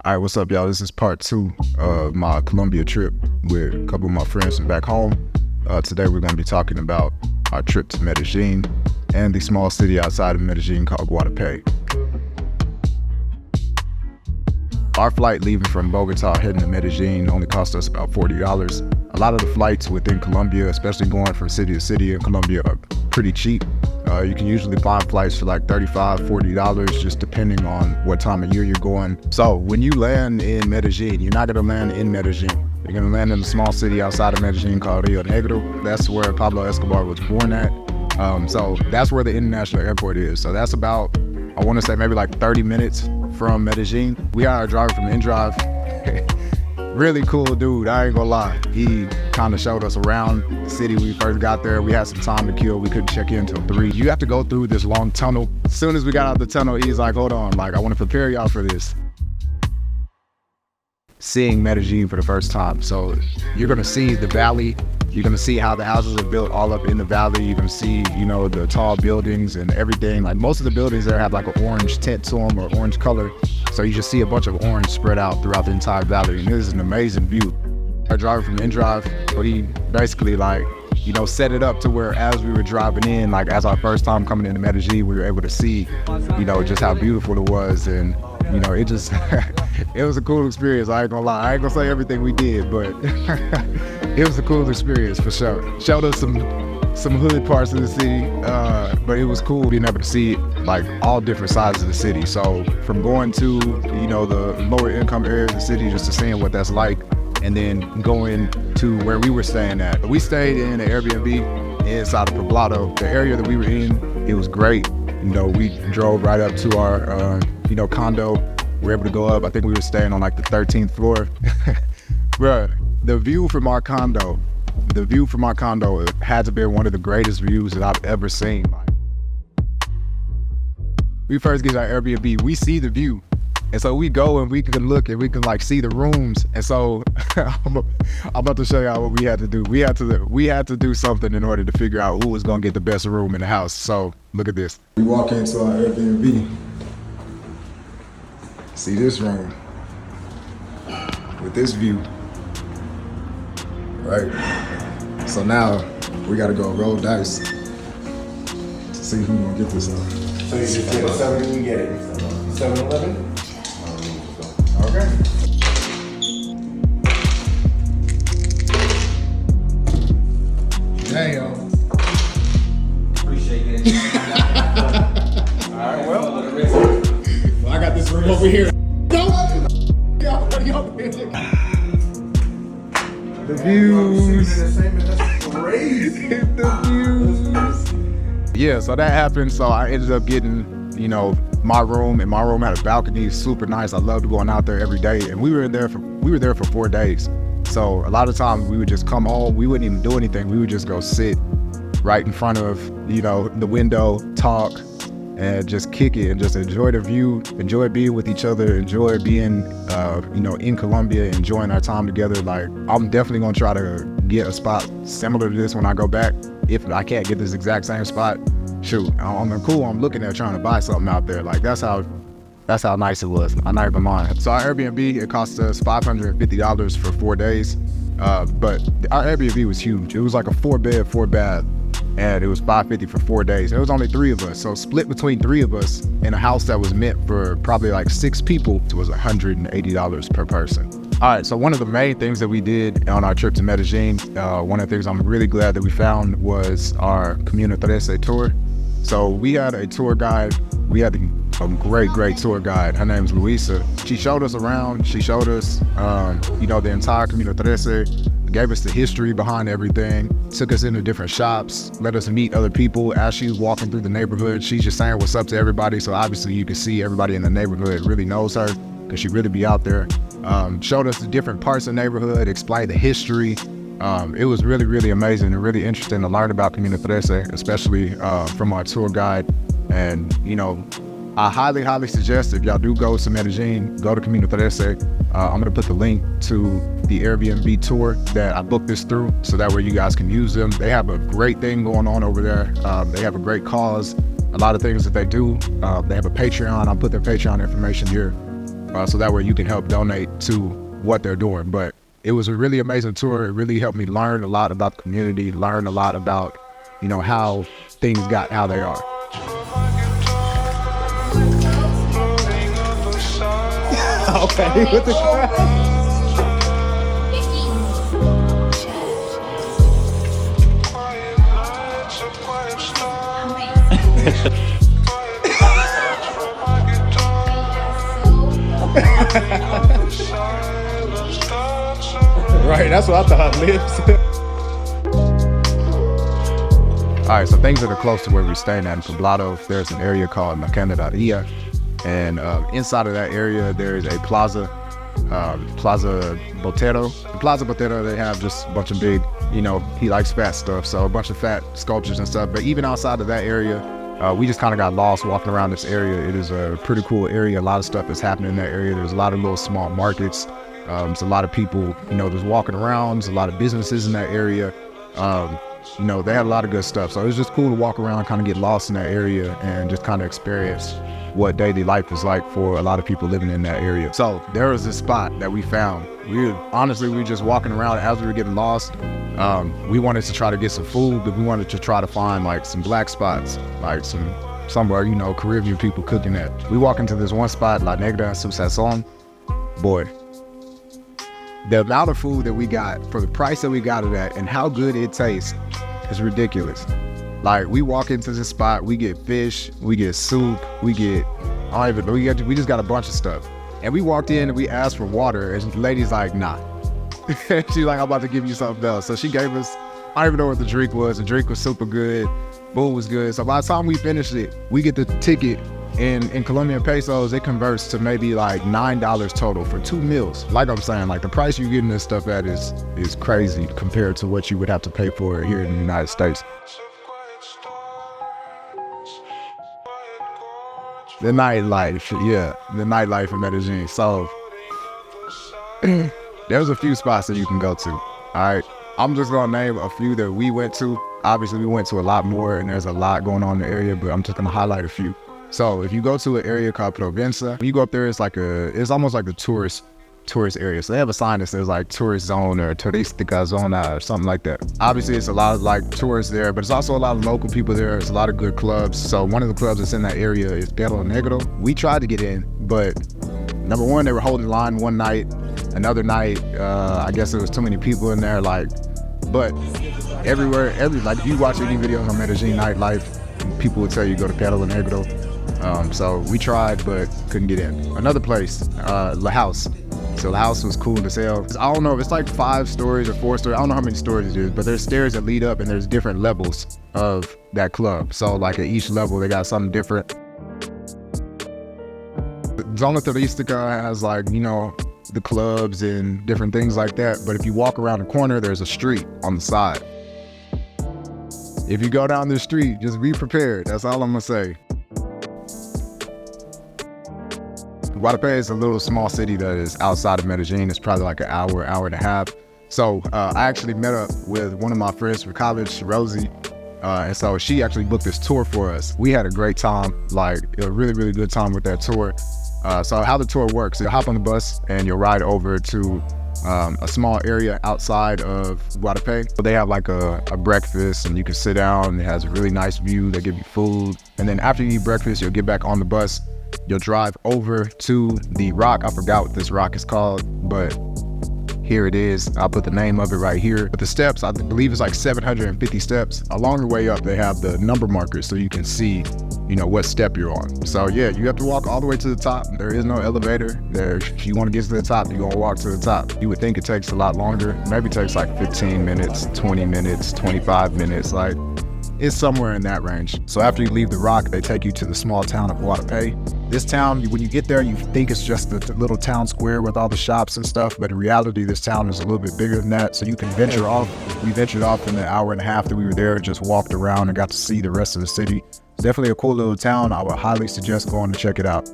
All right, what's up, y'all? This is part 2 of my Colombia trip with a couple of my friends from back home. Today we're going to be talking about our trip to Medellin and the small city outside of Medellin called Guatape. Our flight leaving from Bogota heading to Medellin only cost us about $40. A lot of the flights within Colombia, especially going from city to city in Colombia, are pretty cheap. You can usually find flights for like $35, $40, just depending on what time of year you're going. So when you land in Medellin, you're not gonna land in Medellin. You're gonna land in a small city outside of Medellin called Rio Negro. That's where Pablo Escobar was born at. So that's where the international airport is. So that's about, I wanna say maybe like 30 minutes from Medellin. We got our driver from InDrive. Really cool dude, I ain't gonna lie. He kind of showed us around the city when we first got there. We had some time to kill. We couldn't check in until 3. You have to go through this long tunnel. As soon as we got out the tunnel, he's like, hold on, like I want to prepare y'all for this. Seeing Medellin for the first time. So you're gonna see the valley. You're gonna see how the houses are built all up in the valley. You're gonna see, you know, the tall buildings and everything. Like most of the buildings there have like an orange tint to them or orange color. So you just see a bunch of orange spread out throughout the entire valley. And this is an amazing view. Our driver from InDrive, but he basically like, you know, set it up to where as we were driving in, like as our first time coming into Medellin, we were able to see, you know, just how beautiful it was. And, you know, it just, it was a cool experience. I ain't gonna lie. I ain't gonna say everything we did, but it was a cool experience for sure. Showed us some hood parts of the city, but it was cool being able to see like all different sides of the city. So from going to, you know, the lower income areas of the city, just to seeing what that's like, and then going to where we were staying at. We stayed in an Airbnb inside of Poblado. The area that we were in, it was great. You know, we drove right up to our, you know, condo. We were able to go up. I think we were staying on like the 13th floor. Bruh, the view from our condo had to be one of the greatest views that I've ever seen. We first get our Airbnb, we see the view. And so we go and we can look and we can like see the rooms. And so I'm about to show y'all what we had to do. We had to do something in order to figure out who was gonna get the best room in the house. So look at this. We walk into our Airbnb. See this room with this view, right? So now we gotta go roll dice to see who's gonna get this one. So you just get a 7 and you get it. 7-11? Okay. Damn. Appreciate it. Alright, well, I got this room over here. The views. That's crazy. The views. Yeah, so that happened. So I ended up getting, you know, my room, and my room had a balcony, super nice. I loved going out there every day, and we were there for 4 days. So a lot of times we would just come home, we wouldn't even do anything. We would just go sit right in front of, you know, the window, talk, and just kick it and just enjoy the view, enjoy being with each other, enjoy being, you know, in Colombia, enjoying our time together. Like, I'm definitely gonna try to get a spot similar to this when I go back. If I can't get this exact same spot, shoot, I'm looking at trying to buy something out there. Like that's how nice it was. I'm not even lying. So our Airbnb, it cost us $550 for 4 days. But our Airbnb was huge. It was like a 4-bed, 4-bath, and it was $550 for 4 days. It was only 3 of us. So split between 3 of us in a house that was meant for probably like 6 people, it was $180 per person. All right, so one of the main things that we did on our trip to Medellin, one of the things I'm really glad that we found was our Comuna 13 tour. So we had a tour guide. We had a great tour guide. Her name's Luisa. She showed us around. She showed us, you know, the entire Comuna 13, gave us the history behind everything, took us into different shops, let us meet other people. As she was walking through the neighborhood, she's just saying what's up to everybody. So obviously you can see everybody in the neighborhood really knows her because she really be out there. Showed us the different parts of the neighborhood, explained the history. It was really amazing and really interesting to learn about Comuna 13, especially from our tour guide. And, you know, I highly suggest if y'all do go to Medellin, go to Comuna 13. I'm gonna put the link to the Airbnb tour that I booked this through, so that way you guys can use them. They have a great thing going on over there. They have a great cause. A lot of things that they do. They have a Patreon. I'll put their Patreon information here. so that way you can help donate to what they're doing. But it was a really amazing tour. It really helped me learn a lot about the community, learn a lot about, you know, how things got how they are. Okay, what the Right, that's what I thought, lips. All right, so things that are close to where we're staying at in Poblado, there's an area called Candelaria, and inside of that area there's a Plaza Botero. The Plaza Botero, they have just a bunch of big, you know, he likes fat stuff, so a bunch of fat sculptures and stuff. But even outside of that area, we just kind of got lost walking around this area. It is a pretty cool area. A lot of stuff is happening in that area. There's a lot of little small markets. There's a lot of people, you know, just walking around. There's a lot of businesses in that area. You know, they had a lot of good stuff. So it was just cool to walk around, kind of get lost in that area and just kind of experience what daily life is like for a lot of people living in that area. So there was this spot that we found. We were just walking around as we were getting lost. We wanted to try to get some food, but we wanted to try to find like some black spots, like somewhere, you know, Caribbean people cooking at. We walk into this one spot, La Negra Su Sazon. Boy, the amount of food that we got for the price that we got it at and how good it tastes is ridiculous. Like, we walk into this spot, we get fish, we get soup, we just got a bunch of stuff. And we walked in and we asked for water, and the lady's like, nah. She's like, I'm about to give you something else. So she gave us, I don't even know what the drink was. The drink was super good, food was good. So by the time we finished it, we get the ticket. In Colombian pesos, it converts to maybe like $9 total for 2 meals. Like I'm saying, like the price you're getting this stuff at is crazy compared to what you would have to pay for it here in the United States. The nightlife, yeah, the nightlife in Medellin. So there's a few spots that you can go to. All right, I'm just gonna name a few that we went to. Obviously, we went to a lot more, and there's a lot going on in the area, but I'm just gonna highlight a few. So if you go to an area called Provenza, when you go up there, it's almost like a tourist area. So they have a sign that says like tourist zone or turistica zona or something like that. Obviously, it's a lot of like tourists there, but it's also a lot of local people there. It's a lot of good clubs. So one of the clubs that's in that area is Perro Negro. We tried to get in, but number one, they were holding the line one night. Another night, I guess there was too many people in there. But everywhere, like if you watch any videos on Medellin nightlife, people would tell you go to Perro Negro. So we tried, but couldn't get in. Another place, La House. So La House was cool as hell. I don't know if it's like 5 stories or 4 stories. I don't know how many stories it is, but there's stairs that lead up and there's different levels of that club. So like at each level, they got something different. Zona Turistica has like, you know, the clubs and different things like that. But if you walk around the corner, there's a street on the side. If you go down the street, just be prepared. That's all I'm gonna say. Guatapé is a little small city that is outside of Medellin. It's probably like an hour and a half. So I actually met up with one of my friends from college, Rosie, and so she actually booked this tour for us. We had a great time, like a really, really good time with that tour. So how the tour works, you'll hop on the bus and you'll ride over to a small area outside of Guatapé. So they have like a breakfast and you can sit down. It has a really nice view. They give you food. And then after you eat breakfast, you'll get back on the bus. You'll drive over to the rock. I forgot what this rock is called, but here it is. I'll put the name of it right here. But the steps, I believe it's like 750 steps. Along the way up, they have the number markers so you can see, you know, what step you're on. So yeah, you have to walk all the way to the top. There is no elevator. If you want to get to the top, you're gonna walk to the top. You would think it takes a lot longer. Maybe it takes like 15 minutes, 20 minutes, 25 minutes. Like, it's somewhere in that range. So after you leave the rock, they take you to the small town of Guatapé. This town, when you get there, you think it's just the little town square with all the shops and stuff, but in reality, this town is a little bit bigger than that. So you can venture off. We ventured off in the hour and a half that we were there, just walked around and got to see the rest of the city. It's definitely a cool little town. I would highly suggest going to check it out.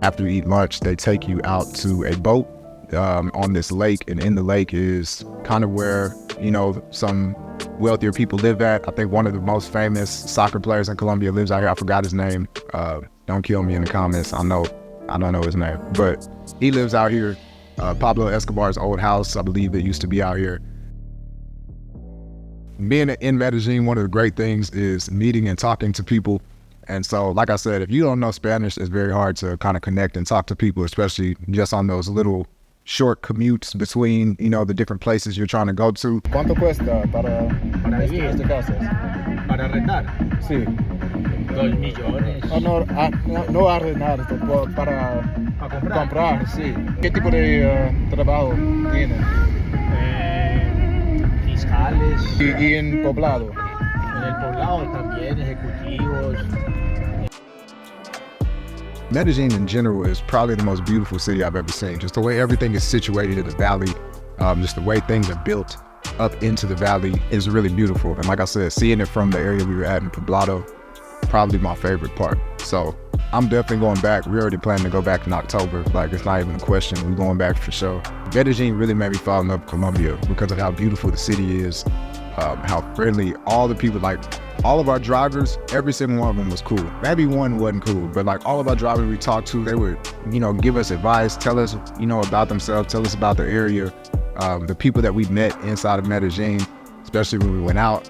After you eat lunch, they take you out to a boat on this lake, and in the lake is kind of where, you know, some wealthier people live at. I think one of the most famous soccer players in Colombia lives out here. I forgot his name. Don't kill me in the comments. I know I don't know his name, but he lives out here. Pablo Escobar's old house, I believe it used to be out here. Being in Medellin, one of the great things is meeting and talking to people. And so, like I said, if you don't know Spanish, it's very hard to kind of connect and talk to people, especially just on those little short commutes between, you know, the different places you're trying to go to. ¿Cuánto cuesta para vivir? este caso? Para arrendar, Sí. 2 millones. No arrendar, para comprar, sí. ¿Qué tipo de trabajo tiene? Fiscales. Y en poblado. En el poblado también, ejecutivos. Medellin in general is probably the most beautiful city I've ever seen. Just the way everything is situated in the valley, just the way things are built up into the valley is really beautiful. And like I said, seeing it from the area we were at in Poblado, probably my favorite part. So I'm definitely going back. We already planning to go back in October. Like, it's not even a question. We're going back for sure. Medellin really made me fall in love with Colombia because of how beautiful the city is, how friendly all the people, like all of our drivers, every single one of them was cool. Maybe one wasn't cool, but like all of our drivers we talked to, they would, you know, give us advice, tell us, you know, about themselves, tell us about the area, the people that we met inside of Medellin, especially when we went out.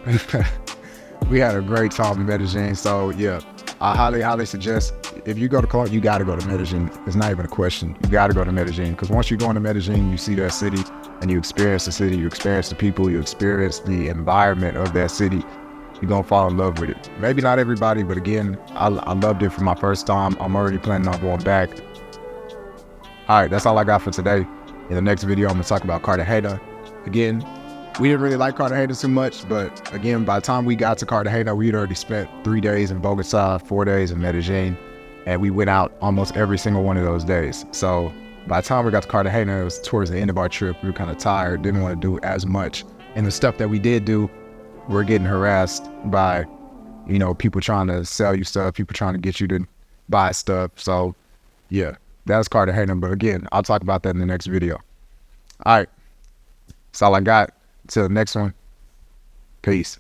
We had a great time in Medellin. So yeah, I highly suggest, if you go to Colombia, you gotta go to Medellin. It's not even a question. You gotta go to Medellin, because once you go into Medellin, you see that city and you experience the city, you experience the people, you experience the environment of that city. You're gonna fall in love with it. Maybe not everybody, but again, I loved it for my first time. I'm already planning on going back. All right, that's all I got for today. In the next video, I'm gonna talk about Cartagena. Again, we didn't really like Cartagena too much, but again, by the time we got to Cartagena, we'd already spent 3 days in Bogota, 4 days in Medellin, and we went out almost every single one of those days. So by the time we got to Cartagena, it was towards the end of our trip. We were kind of tired, didn't want to do as much. And the stuff that we did do, we're getting harassed by, you know, people trying to sell you stuff, people trying to get you to buy stuff. So yeah, that's Cartagena. But again, I'll talk about that in the next video. All right, that's all I got. Till the next one, peace.